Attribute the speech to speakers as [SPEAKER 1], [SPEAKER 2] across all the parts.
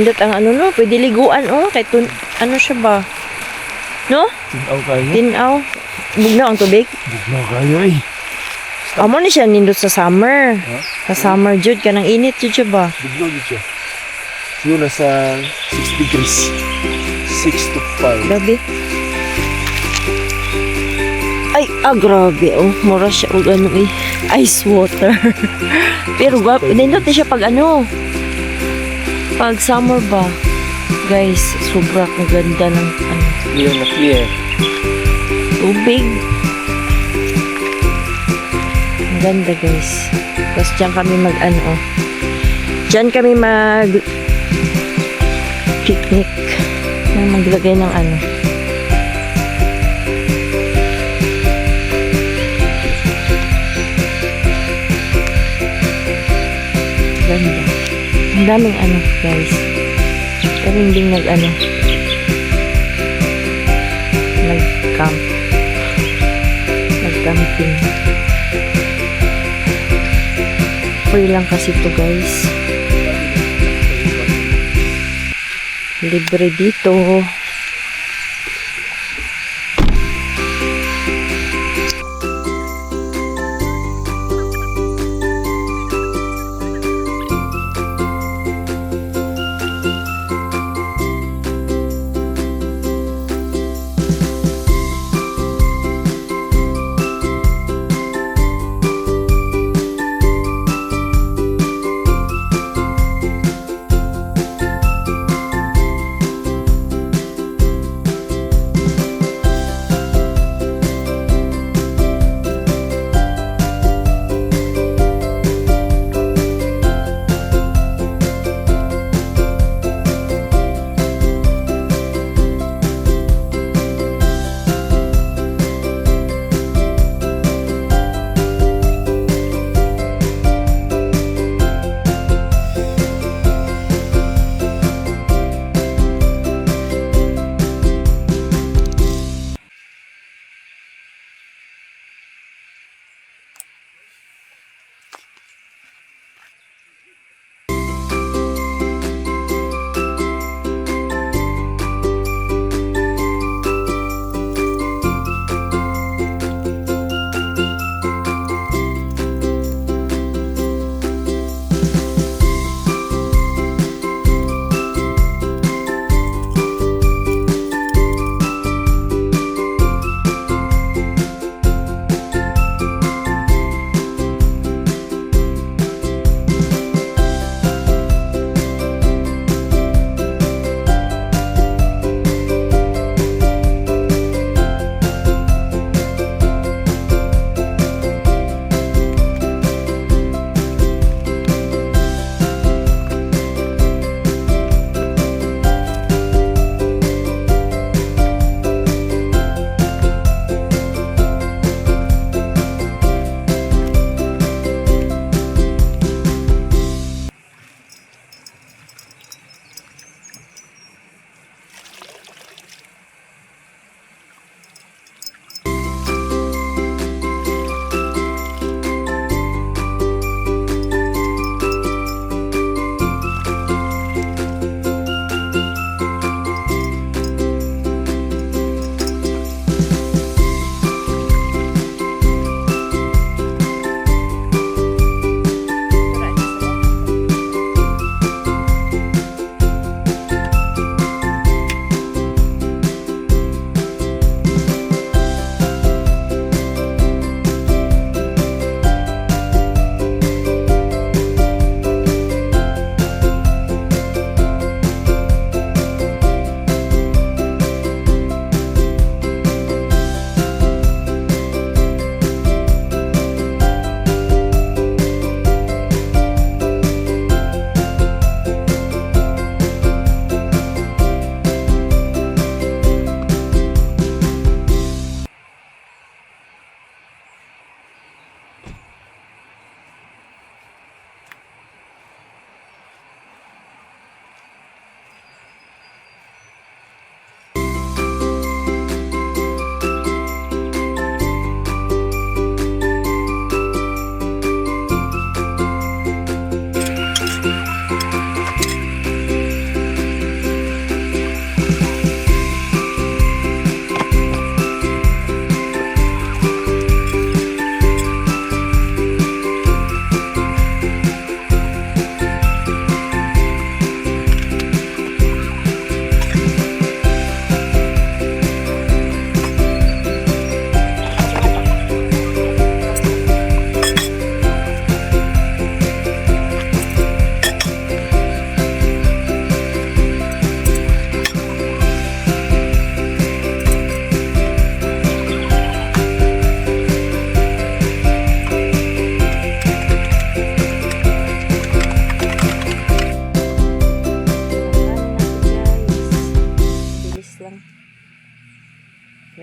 [SPEAKER 1] Nindot ang ano no, pwede liguan oh, kay ano siya ba? No?
[SPEAKER 2] Tinaw kayo.
[SPEAKER 1] Tinaw. Bugnaw ang tubig.
[SPEAKER 2] Bugnaw kayo eh.
[SPEAKER 1] Amo ni siya nindot sa summer.
[SPEAKER 2] Huh?
[SPEAKER 1] Sa summer jud kanang init jud siya ba?
[SPEAKER 2] Bugnaw dito siya. Siguro nasa 6 degrees. 6 to 5.
[SPEAKER 1] Grabe. Ay, grabe oh. Mura siya og ano eh. Ice water. Pero nindot ni siya pag ano. Pag summer ba? Guys, sobra kong ganda ng ano.
[SPEAKER 2] Clear na clear.
[SPEAKER 1] Tubig. Ang ganda guys. Tapos dyan kami mag ano oh. Dyan kami mag picnic. Maglagay ng ano. Ganda. Ang daming ano guys. Kaming din nag ano. Nag-camp. Nag-camping. Free lang kasi to guys. Libre dito.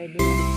[SPEAKER 1] pwede na.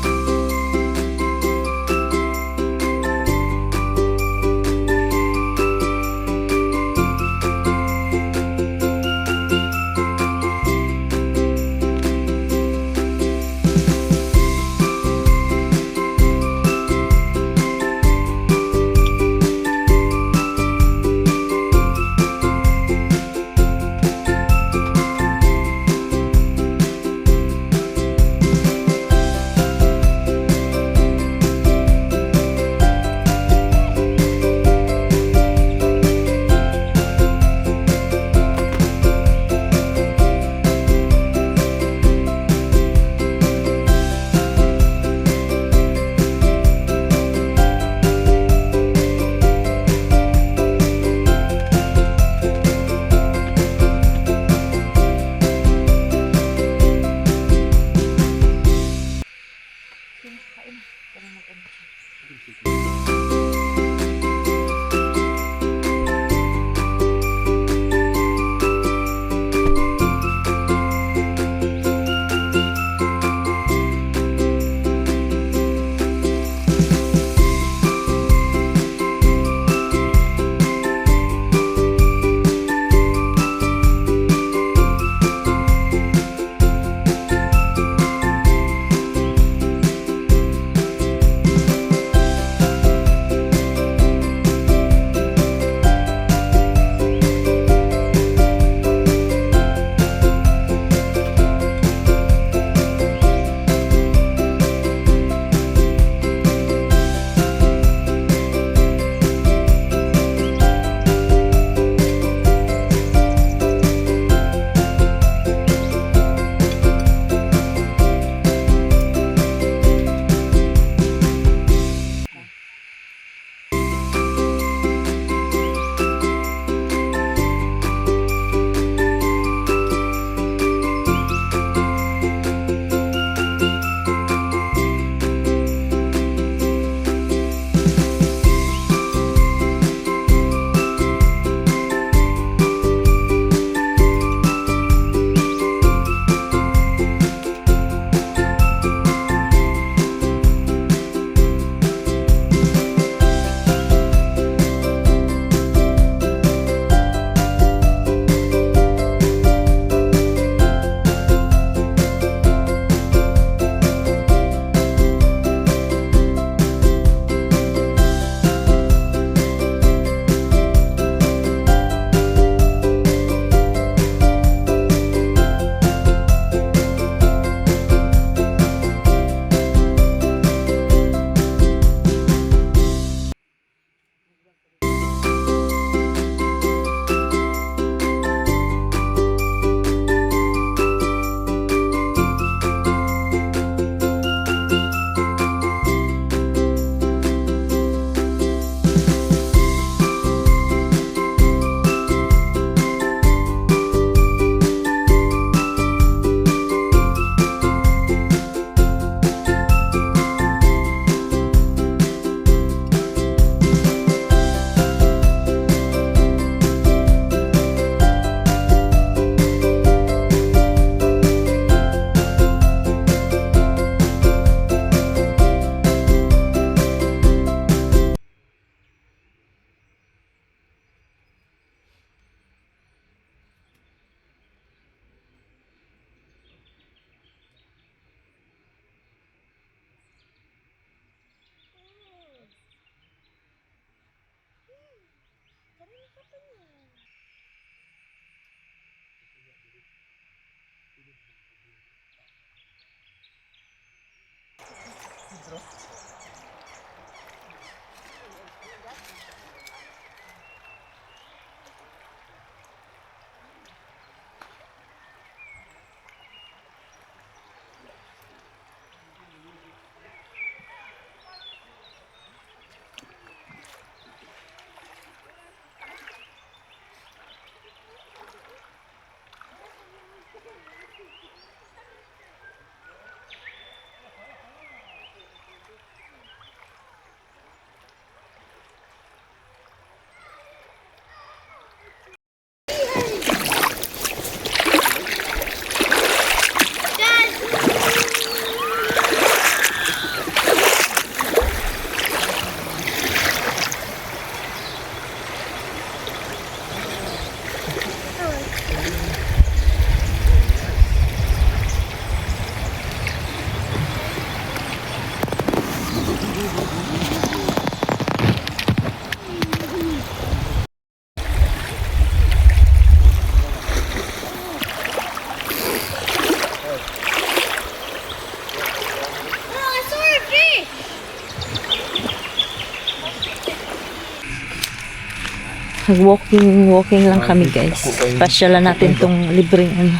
[SPEAKER 1] Walking lang kami guys. Pasyalan natin tong libreng ano.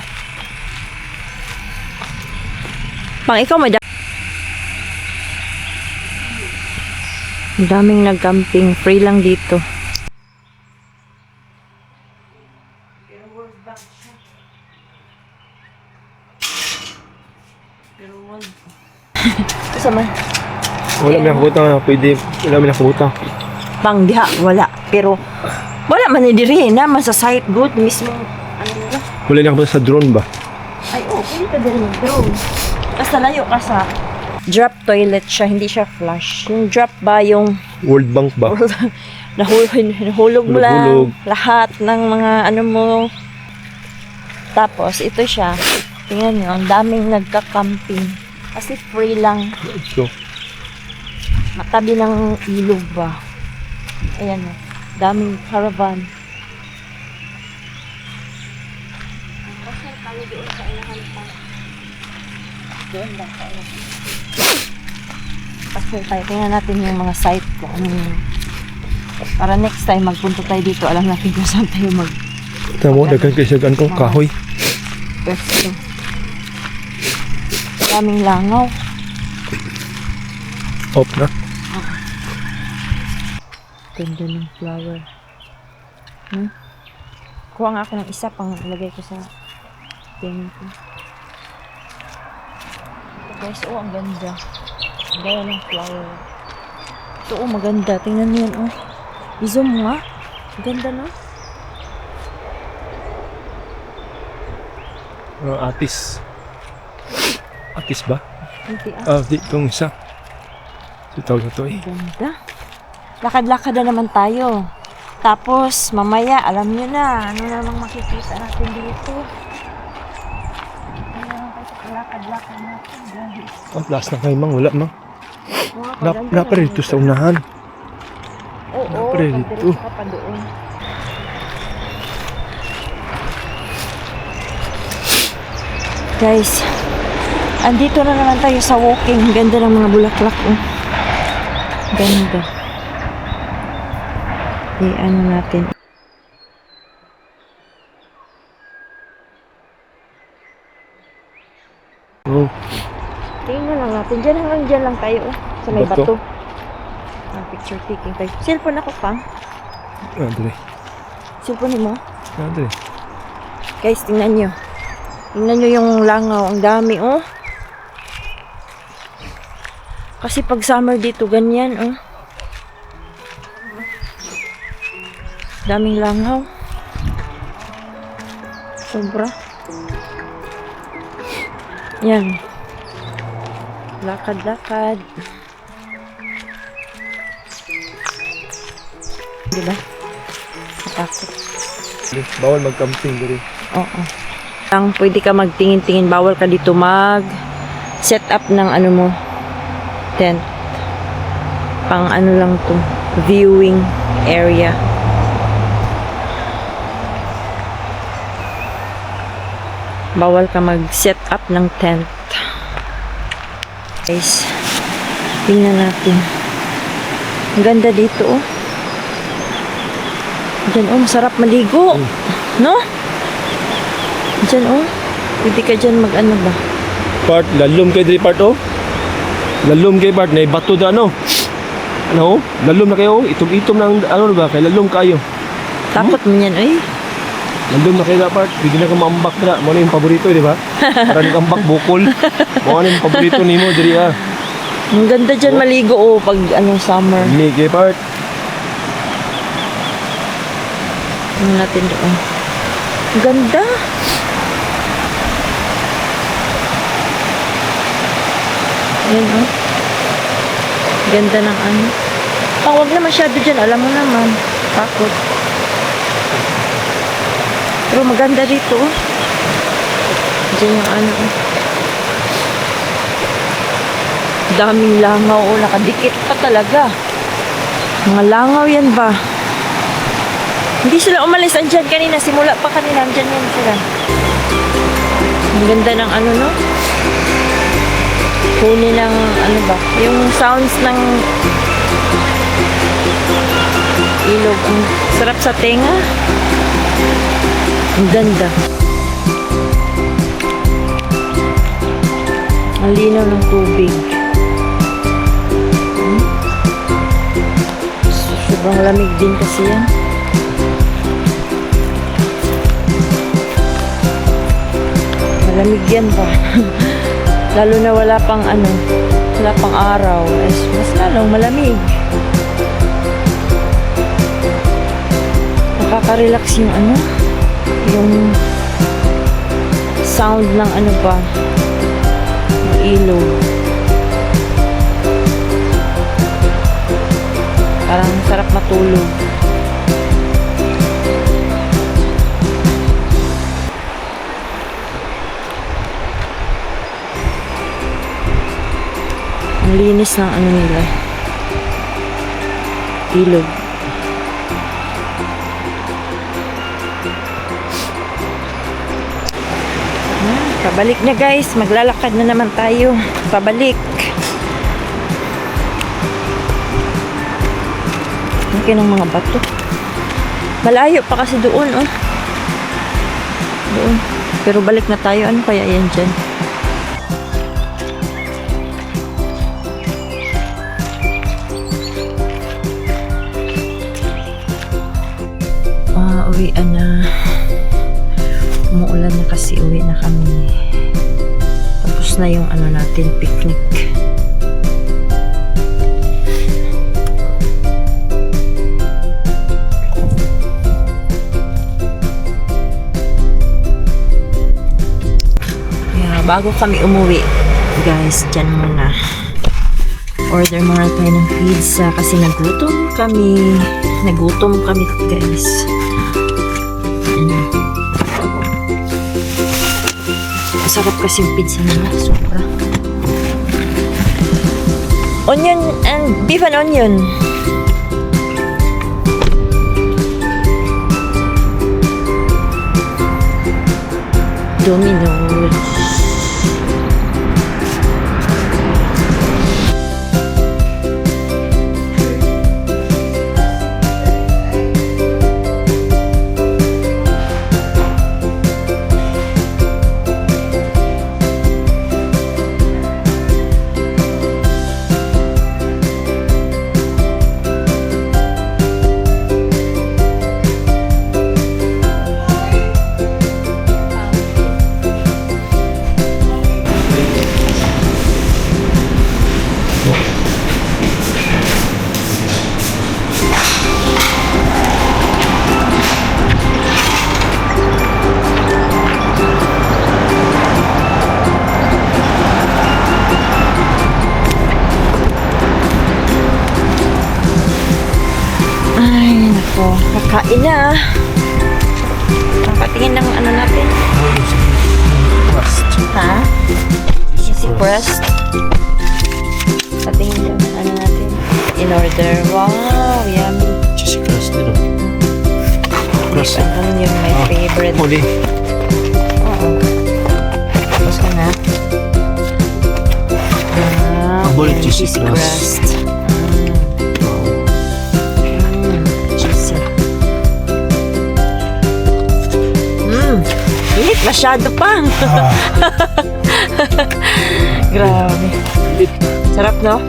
[SPEAKER 1] Pang ikaw may ang daming nag-camping. Free lang dito. Sama.
[SPEAKER 2] Wala may nakabutang na. Pwede. Wala may nakabutang.
[SPEAKER 1] Pang diha, wala. Pero, wala man ni diri na. Sa site good mismo. Ano nila?
[SPEAKER 2] Wala nakabutang sa drone ba?
[SPEAKER 1] Ay, pwede ka din mag-drone. Basta layo ka sa drop toilet siya, hindi siya flush. Yung drop ba yung
[SPEAKER 2] World Bank ba?
[SPEAKER 1] nahulog mo lang
[SPEAKER 2] Hulog.
[SPEAKER 1] lahat ng mga ano mo. Tapos, ito siya. Tingnan nyo, ang daming nagka-camping. Kasi free lang.
[SPEAKER 2] So,
[SPEAKER 1] Matabi ng ilog ba? Ayan o. Daming caravan. Kasi tayo doon sa ilahan pa. Doon lang sa ilahan. Kasi tayo, tingnan natin yung mga site ko. Ano yun. Para next time magpunta tayo dito, alam natin kung saan tayo
[SPEAKER 2] tama mo, daghan kayo sa kong kahoy.
[SPEAKER 1] pwesto. Daming langaw.
[SPEAKER 2] Off na.
[SPEAKER 1] Ganda ng flower. Kuha nga ako ng isa pang ilagay ko sa tingin ko. Ito guys, ang ganda. Ang ganda ng flower. Ito maganda. Tingnan niyo yan, I-zoom nga. Ang ganda na.
[SPEAKER 2] Atis. Atis ba?
[SPEAKER 1] Hindi
[SPEAKER 2] Di itong isa. So, tawag na to eh.
[SPEAKER 1] Ang ganda. Lakad-lakad na naman tayo. Tapos, mamaya, alam nyo na, ano namang makikita natin dito. Ano naman kayo, lakad-lakad natin, guys.
[SPEAKER 2] Last na kayo mang, wala mang.
[SPEAKER 1] Maganda
[SPEAKER 2] Napa
[SPEAKER 1] naman
[SPEAKER 2] rito sa unahan.
[SPEAKER 1] Oo,
[SPEAKER 2] Napre dito.
[SPEAKER 1] pagdiretso ka pa doon. Guys, andito na naman tayo sa walking. Ganda ng mga bulaklak. Ganda. Ano natin.
[SPEAKER 2] Oh,
[SPEAKER 1] Tingnan lang natin. Hanggang dyan lang tayo. Sa may
[SPEAKER 2] Bato?
[SPEAKER 1] bato. Picture taking tayo. Cellphone ako pa.
[SPEAKER 2] dali.
[SPEAKER 1] Cellphone mo.
[SPEAKER 2] Dali.
[SPEAKER 1] Guys, tingnan nyo. Tingnan nyo yung langaw. Ang dami, Kasi pag summer dito, ganyan, Daming langaw. Sobra. Yan. Lakad-lakad. Diba? Natakot.
[SPEAKER 2] Bawal mag-camping dali.
[SPEAKER 1] Oo. Ang pwede ka magtingin-tingin, bawal ka dito set up ng ano mo, tent. Pang ano lang to, viewing area. Bawal ka mag-set up ng tent. Guys, tingnan natin. Ang ganda dito, Diyan, masarap maligo. No? Diyan, pwede ka dyan mag-ano ba?
[SPEAKER 2] Part, lalom kayo dali part, Lalom kayo part, na bato da, Ano? Lalom na kayo, itom-itom ng, ba? Kaya lalom kayo.
[SPEAKER 1] Takot mo yan,
[SPEAKER 2] Lalom na kayo na part, bigyan na ka maambak na. Mo na yung paborito, di ba? Para nag-ambak, bukol. Mo na yung paborito ni mo, dali
[SPEAKER 1] Ang ganda dyan maligo, pag summer.
[SPEAKER 2] Hindi kayo part.
[SPEAKER 1] Ano natin doon? Ang ganda. Ayan, Ganda ng ano. Huwag na masyado dyan. Alam mo naman. Takot. Pero maganda dito, Diyan yung ano, Daming langaw, nakadikit pa talaga. Mga langaw yan ba? Hindi sila umalis. Andyan kanina. Simula pa kanina. Andyan yan sila. Ang ganda ng ano, no? Huni ng ano ba? Yung sounds ng ilog. Ang sarap sa tenga. Ang ganda. Ang linaw ng tubig. Sobrang lamig din kasi yan. Malamig yan pa. Lalo na wala pang araw. Mas lalong malamig. Nakaka-relax yung sound ng ilog. Parang sarap matulog. Ang linis ng nila. Ilog. Pabalik na guys. Maglalakad na naman tayo. Pabalik. Laki ng mga bato. Malayo pa kasi doon, oh. Doon. Pero balik na tayo. Ano kaya yan dyan? Uwian na. Umuulan na kasi. Uwi na kami. Tapos na yung natin, picnic. Bago kami umuwi, guys, dyan muna. Order muna tayo ng pizza kasi nagutom kami. Nagutom kami, guys. Masarap kasi yung pizza nila. Sobra. Onion and beef and onion. Domino's. Kakain na. Kakatingin ng natin.
[SPEAKER 2] Crust.
[SPEAKER 1] Ha? Cheesy crust. Katingin ng natin. In order. Wow, yummy.
[SPEAKER 2] Cheesy crust, Crust.
[SPEAKER 1] Ano yung my favorite.
[SPEAKER 2] Huli.
[SPEAKER 1] Oo. Tapos ka na.
[SPEAKER 2] Paborito cheesy crust.
[SPEAKER 1] Init, masyado pa. Grabe. Sarap, no?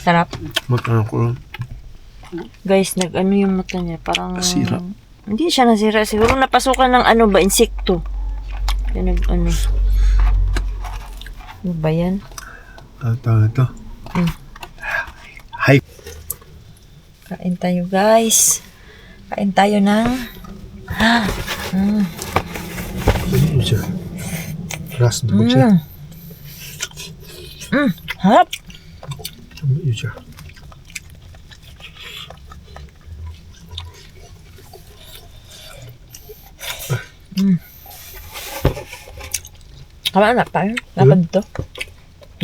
[SPEAKER 1] Sarap.
[SPEAKER 2] Magkano ko?
[SPEAKER 1] Guys, yung mata niya. Parang...
[SPEAKER 2] Nasira.
[SPEAKER 1] Hindi siya nasira. Siguro napasukan ng insekto. Yan Ano ba yan?
[SPEAKER 2] Ito. Hi.
[SPEAKER 1] Kain tayo, guys. Kain tayo ng...
[SPEAKER 2] Crust mo siya.
[SPEAKER 1] Harap. Kama anak tayo. Lapad to.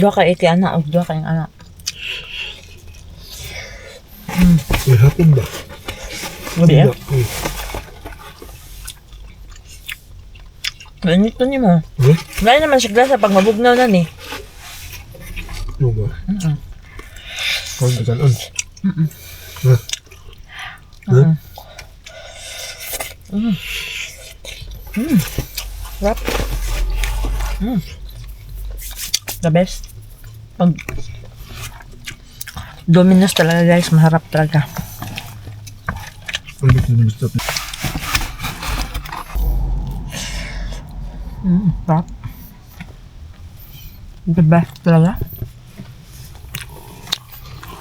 [SPEAKER 1] Dua ka iti anak o dua ka yung anak.
[SPEAKER 2] May hapon ba?
[SPEAKER 1] Hindi ah. Ganito niyo mo. Wala naman siya glasa pag mabugnaw na ni.
[SPEAKER 2] Ano ba? Kung ka ganon.
[SPEAKER 1] Wrap. The best. Pag Domino's talaga guys, maharap talaga.
[SPEAKER 2] Ang bitin gusto.
[SPEAKER 1] Wrap. The best talaga.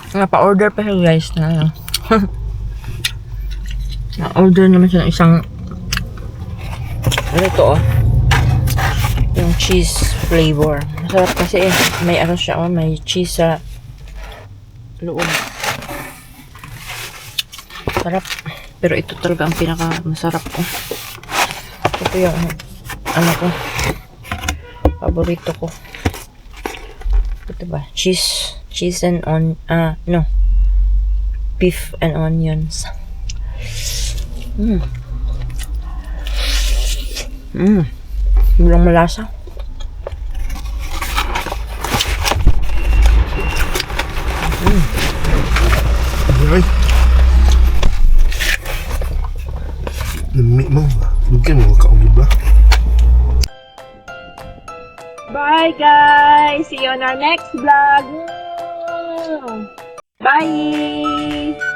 [SPEAKER 1] Pa-order pa siya guys na ano. Na-order naman siya ng isang ano ito yung cheese flavor. Masarap kasi may ano siya may cheese sa loob. Sarap. Pero ito talaga ang pinaka masarap ko. Ito yung ano ko. Paborito ko. Ito ba? Cheese and no. Beef and onions. Bilang malasa.
[SPEAKER 2] Ay. Lami mo. Lugyan mo kaugid ba?
[SPEAKER 1] Bye guys! See you on our next vlog! Bye!